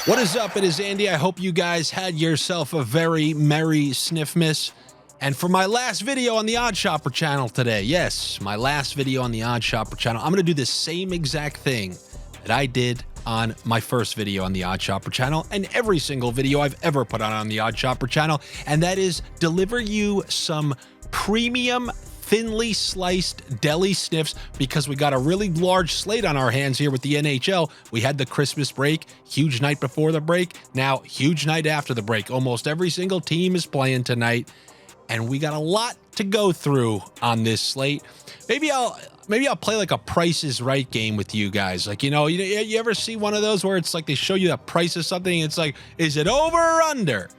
What is up? It is Andy. I hope you guys had yourself a very merry Sniffmas. And for my last video on the Odd Shopper channel today, yes, my last video on the Odd Shopper channel, I'm going to do the same exact thing that I did on my first video on the Odd Shopper channel and every single video I've ever put on the Odd Shopper channel, and that is deliver you some premium thinly sliced deli sniffs, because we got a really large slate on our hands here with the NHL. We had the Christmas break, huge night before the break, now huge night after the break. Almost every single team is playing tonight, and we got a lot to go through on this slate. Maybe I'll play like a Price is Right game with you guys. Like, you ever see one of those where it's like they show you the price of something and it's like, is it over or under?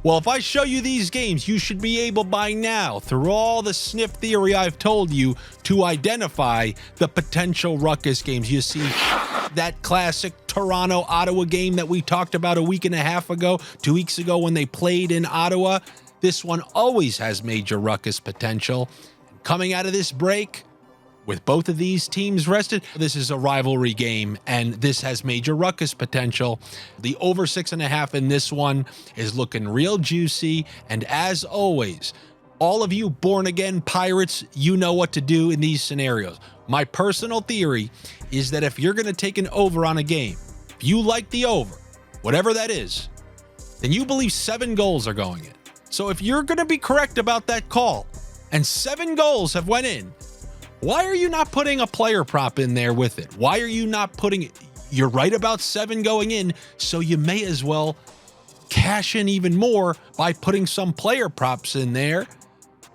Well, if I show you these games, you should be able by now, through all the sniff theory I've told you, to identify the potential ruckus games. You see that classic Toronto-Ottawa game that we talked about a week and a half ago, 2 weeks ago when they played in Ottawa. This one always has major ruckus potential. Coming out of this break, with both of these teams rested, this is a rivalry game, and this has major ruckus potential. The over 6.5 in this one is looking real juicy, and as always, all of you born-again pirates, you know what to do in these scenarios. My personal theory is that if you're going to take an over on a game, if you like the over, whatever that is, then you believe 7 goals are going in. So if you're going to be correct about that call, and 7 goals have went in, why are you not putting a player prop in there with it? Why are you not putting it? You're right about 7 going in, so you may as well cash in even more by putting some player props in there,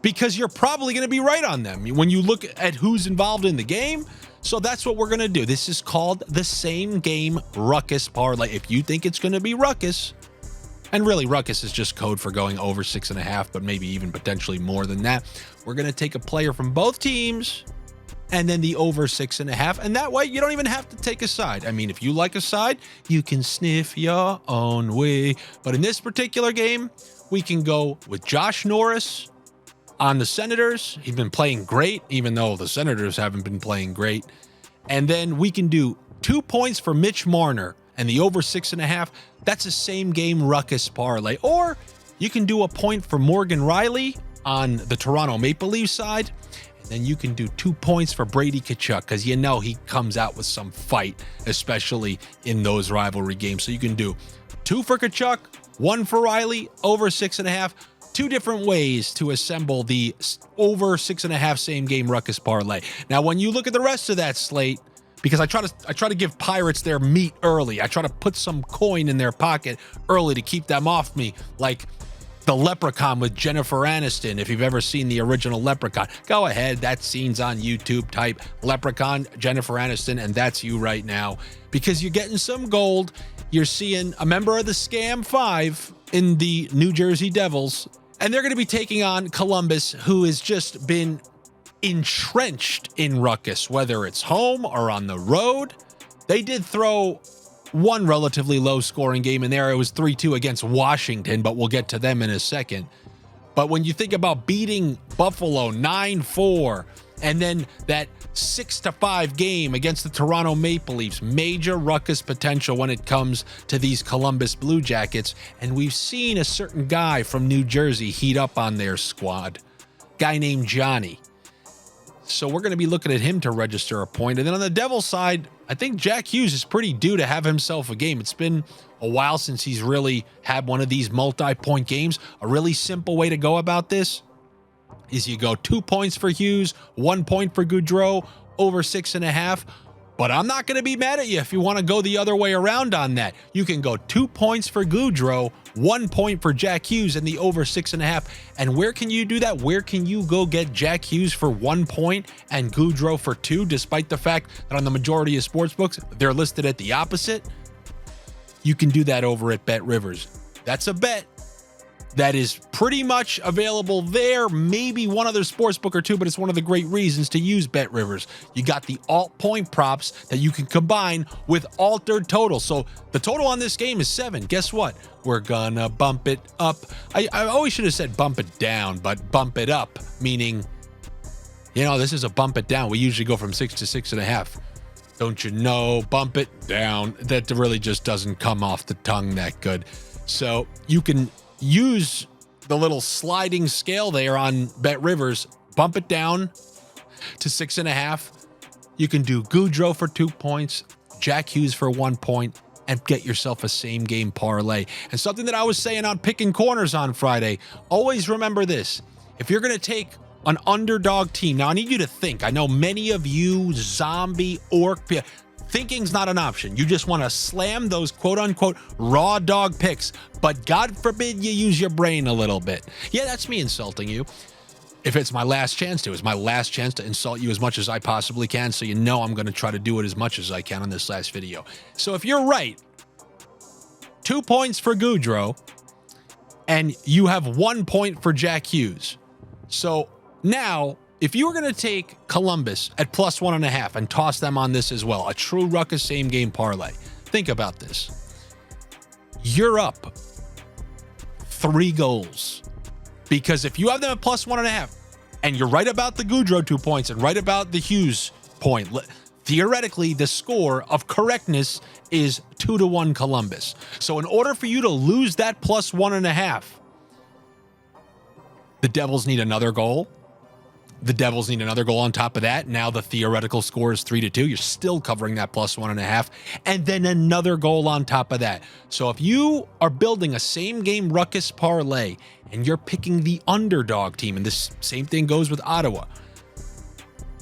because you're probably going to be right on them when you look at who's involved in the game. So that's what we're going to do. This is called the same game ruckus parlay. If you think it's going to be ruckus, and really ruckus is just code for going over 6.5, but maybe even potentially more than that, we're going to take a player from both teams and then the over 6.5, and that way you don't even have to take a side. I mean, if you like a side, you can sniff your own way. But in this particular game, we can go with Josh Norris on the Senators. He's been playing great, even though the Senators haven't been playing great. And then we can do 2 points for Mitch Marner and the over 6.5. That's a same game ruckus parlay. Or you can do a point for Morgan Riley on the Toronto Maple Leafs side. Then you can do 2 points for Brady Tkachuk, because you know he comes out with some fight, especially in those rivalry games. So you can do 2 for Tkachuk, 1 for Riley, over 6.5. 2 different ways to assemble the over 6.5 same game ruckus parlay. Now, when you look at the rest of that slate, because I try to give pirates their meat early. I try to put some coin in their pocket early to keep them off me, like the Leprechaun with Jennifer Aniston. If you've ever seen the original Leprechaun, go ahead. That scene's on YouTube. Type Leprechaun, Jennifer Aniston, and that's you right now, because you're getting some gold. You're seeing a member of the Scam 5 in the New Jersey Devils, and they're going to be taking on Columbus, who has just been entrenched in ruckus, whether it's home or on the road. They did throw one relatively low scoring game in there. It was 3-2 against Washington, but we'll get to them in a second. But when you think about beating Buffalo 9-4 and then that 6-5 game against the Toronto Maple Leafs, major ruckus potential when it comes to these Columbus Blue Jackets. And we've seen a certain guy from New Jersey heat up on their squad, guy named Johnny. So we're going to be looking at him to register a point. And then on the Devils side, I think Jack Hughes is pretty due to have himself a game. It's been a while since he's really had one of these multi-point games. A really simple way to go about this is you go 2 points for Hughes, 1 point for Gaudreau, over 6.5. But I'm not going to be mad at you if you want to go the other way around on that. You can go 2 points for Gaudreau, 1 point for Jack Hughes, and the over 6.5. And where can you do that? Where can you go get Jack Hughes for 1 point and Gaudreau for 2, despite the fact that on the majority of sportsbooks, they're listed at the opposite? You can do that over at Bet Rivers. That's a bet that is pretty much available there. Maybe one other sportsbook or two, but it's one of the great reasons to use Bet Rivers. You got the alt point props that you can combine with altered totals. So the total on this game is 7. Guess what? We're gonna bump it up. I always should have said bump it down, but bump it up, meaning, this is a bump it down. We usually go from 6 to 6.5. Don't you know? Bump it down. That really just doesn't come off the tongue that good. So you can use the little sliding scale there on Bet Rivers, bump it down to 6.5. You can do Goudreau for 2 points, Jack Hughes for 1 point, and get yourself a same game parlay. And something that I was saying on Picking Corners on Friday, always remember this. If you're going to take an underdog team, now I need you to think. I know many of you zombie orc, thinking's not an option. You just want to slam those quote unquote raw dog picks, but God forbid you use your brain a little bit. Yeah, that's me insulting you. If it's my last chance to, it's my last chance to insult you as much as I possibly can. So you know I'm going to try to do it as much as I can on this last video. So if you're right, 2 points for Goudreau, and you have 1 point for Jack Hughes. So now, if you were going to take Columbus at plus 1.5 and toss them on this as well, a true ruckus same game parlay, think about this. You're up 3 goals. Because if you have them at plus 1.5 and you're right about the Goudreau 2 points and right about the Hughes point, theoretically, the score of correctness is 2-1 Columbus. So in order for you to lose that plus 1.5, the Devils need another goal. The Devils need another goal on top of that. Now the theoretical score is 3-2. You're still covering that plus 1.5. And then another goal on top of that. So if you are building a same game ruckus parlay and you're picking the underdog team, and this same thing goes with Ottawa,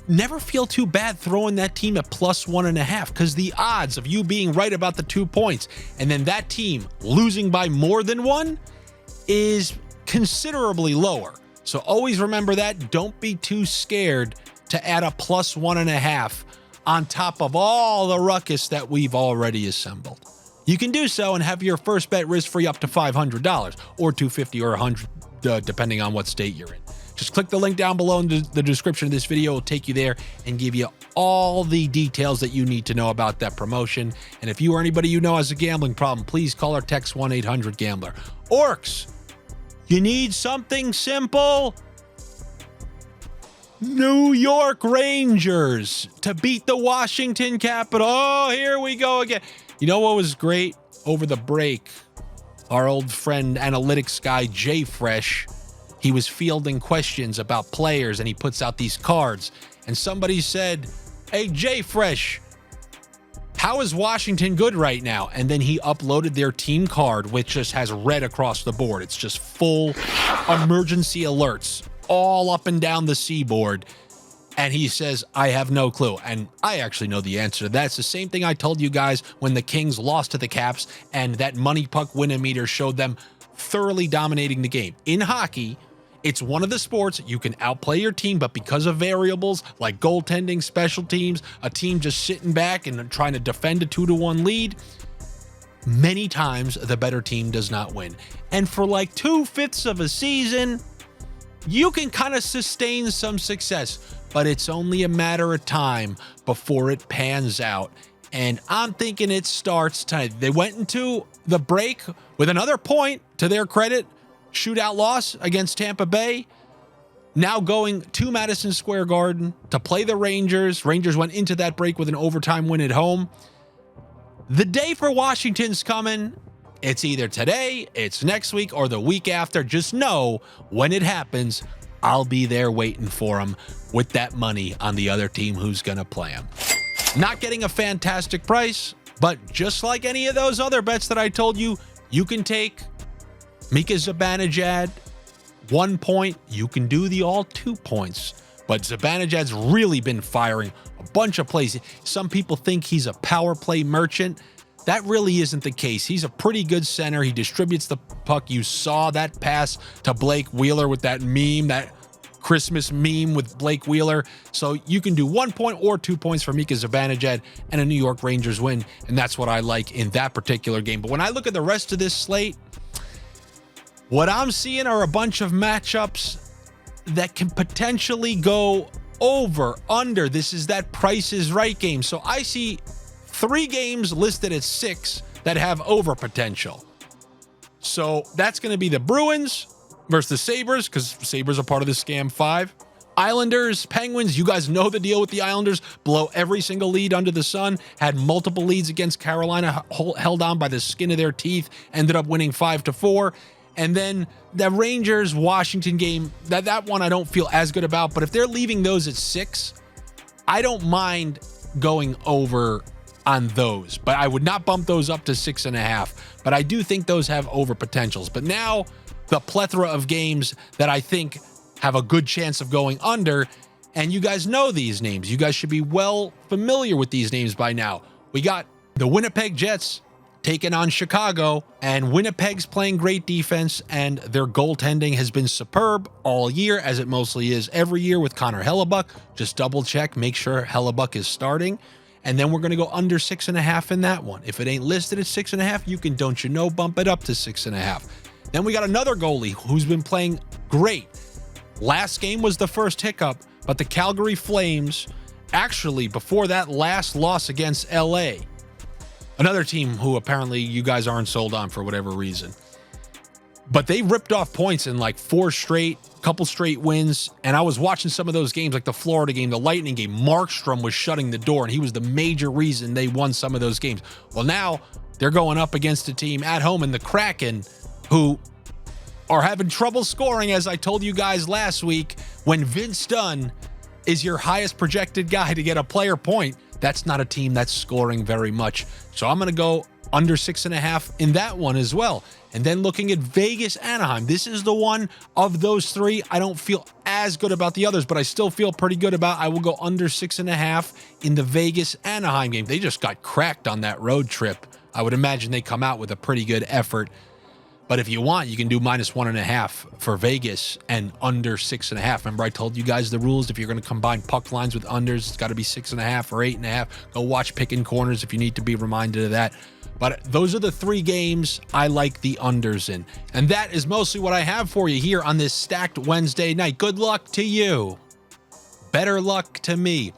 never feel too bad throwing that team at plus 1.5, because the odds of you being right about the 2 points and then that team losing by more than 1 is considerably lower. So always remember that. Don't be too scared to add a plus 1.5 on top of all the ruckus that we've already assembled. You can do so and have your first bet risk-free up to $500 or $250 or $100, depending on what state you're in. Just click the link down below in the description of this video. It'll take you there and give you all the details that you need to know about that promotion. And if you or anybody you know has a gambling problem, please call or text 1-800-GAMBLER. Orcs, you need something simple? New York Rangers to beat the Washington Capitals. Oh, here we go again. You know what was great over the break? Our old friend, analytics guy, Jay Fresh, he was fielding questions about players and he puts out these cards. And somebody said, "Hey, Jay Fresh, how is Washington good right now?" And then he uploaded their team card, which just has red across the board. It's just full emergency alerts all up and down the seaboard. And he says, "I have no clue." And I actually know the answer to that. It's the same thing I told you guys when the Kings lost to the Caps and that money puck win-a-meter showed them thoroughly dominating the game. In hockey, it's one of the sports you can outplay your team, but because of variables like goaltending, special teams, a team just sitting back and trying to defend a 2-1 lead, many times the better team does not win. And for like 2/5 of a season, you can kind of sustain some success, but it's only a matter of time before it pans out. And I'm thinking it starts tonight. They went into the break with another point, to their credit, shootout loss against Tampa Bay. Now going to Madison Square Garden to play the Rangers. Rangers went into that break with an overtime win at home. The day for Washington's coming. It's either today, it's next week, or the week after. Just know when it happens, I'll be there waiting for them with that money on the other team who's going to play them. Not getting a fantastic price, but just like any of those other bets that I told you, you can take Mika Zibanejad 1 point. You can do the all 2 points. But Zibanejad's really been firing a bunch of plays. Some people think he's a power play merchant. That really isn't the case. He's a pretty good center. He distributes the puck. You saw that pass to Blake Wheeler with that meme, that Christmas meme with Blake Wheeler. So you can do 1 point or 2 points for Mika Zibanejad and a New York Rangers win. And that's what I like in that particular game. But when I look at the rest of this slate, what I'm seeing are a bunch of matchups that can potentially go over, under. This is that Price is Right game. So I see 3 games listed at 6 that have over potential. So that's going to be the Bruins versus the Sabres, because Sabres are part of the Scam 5. Islanders, Penguins, you guys know the deal with the Islanders. Blow every single lead under the sun. Had multiple leads against Carolina, held on by the skin of their teeth. Ended up winning 5-4. And then the Rangers-Washington game, that one I don't feel as good about. But if they're leaving those at 6, I don't mind going over on those. But I would not bump those up to 6.5. But I do think those have over potentials. But now the plethora of games that I think have a good chance of going under, and you guys know these names. You guys should be well familiar with these names by now. We got the Winnipeg Jets taking on Chicago, and Winnipeg's playing great defense, and their goaltending has been superb all year, as it mostly is every year with Connor Hellebuck. Just double check, make sure Hellebuck is starting, and then we're going to go under 6.5 in that one. If it ain't listed at 6.5, you can, don't you know, bump it up to 6.5. Then we got another goalie who's been playing great. Last game was the first hiccup, but the Calgary Flames, actually before that last loss against LA, another team who apparently you guys aren't sold on for whatever reason, but they ripped off points in like 4 straight, couple straight wins. And I was watching some of those games, like the Florida game, the Lightning game. Markstrom was shutting the door, and he was the major reason they won some of those games. Well, now they're going up against a team at home in the Kraken who are having trouble scoring, as I told you guys last week. When Vince Dunn is your highest projected guy to get a player point, that's not a team that's scoring very much. So I'm going to go under 6.5 in that one as well. And then looking at Vegas Anaheim, this is the one of those 3 I don't feel as good about the others, but I still feel pretty good about. I will go under 6.5 in the Vegas Anaheim game. They just got cracked on that road trip. I would imagine they come out with a pretty good effort. But if you want, you can do -1.5 for Vegas and under 6.5. Remember, I told you guys the rules. If you're going to combine puck lines with unders, it's got to be 6.5 or 8.5. Go watch Picking Corners if you need to be reminded of that. But those are the 3 games I like the unders in. And that is mostly what I have for you here on this stacked Wednesday night. Good luck to you. Better luck to me.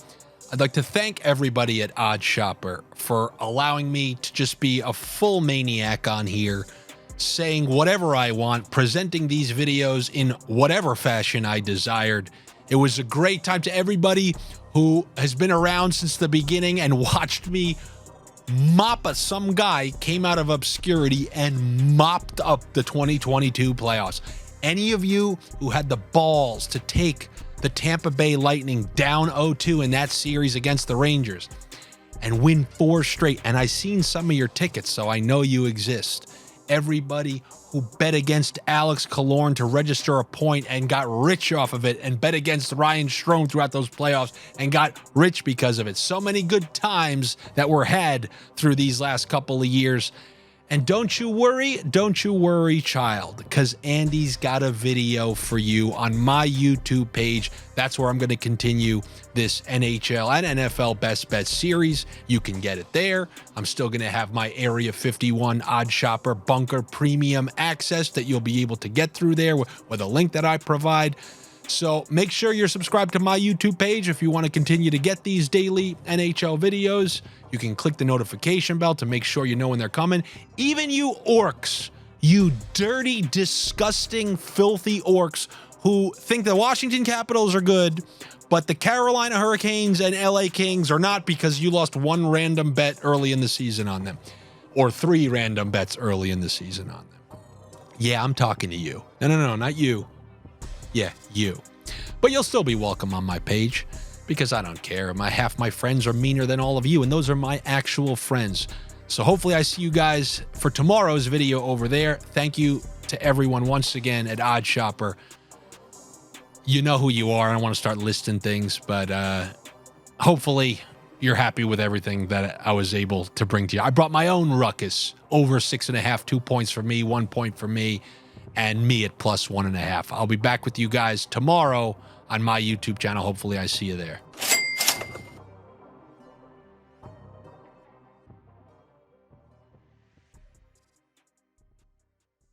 I'd like to thank everybody at Odd Shopper for allowing me to just be a full maniac on here, saying whatever I want, presenting these videos in whatever fashion I desired. It was a great time to everybody who has been around since the beginning and watched me some guy came out of obscurity and mopped up the 2022 playoffs. Any of you who had the balls to take the Tampa Bay Lightning down 0-2 in that series against the Rangers and win 4 straight, and I've seen some of your tickets, so I know you exist. Everybody who bet against Alex Killorn to register a point and got rich off of it, and bet against Ryan Strome throughout those playoffs and got rich because of it. So many good times that were had through these last couple of years. And don't you worry, child, because Andy's got a video for you on my YouTube page. That's where I'm going to continue this NHL and NFL Best Bets series. You can get it there. I'm still going to have my Area 51 Odd Shopper Bunker Premium access that you'll be able to get through there with a link that I provide. So make sure you're subscribed to my YouTube page if you want to continue to get these daily NHL videos. You can click the notification bell to make sure you know when they're coming. Even you orcs, you dirty, disgusting, filthy orcs who think the Washington Capitals are good, but the Carolina Hurricanes and LA Kings are not, because you lost 1 random bet early in the season on them, or 3 random bets early in the season on them. Yeah, I'm talking to you. No, not you. Yeah, you. But you'll still be welcome on my page, because I don't care. Half my friends are meaner than all of you, and those are my actual friends. So hopefully I see you guys for tomorrow's video over there. Thank you to everyone once again at Odd Shopper. You know who you are. I don't want to start listing things, but hopefully you're happy with everything that I was able to bring to you. I brought my own ruckus, over 6.5, 2 points for me, 1 point for me, and me at +1.5. I'll be back with you guys tomorrow on my YouTube channel. Hopefully I see you there.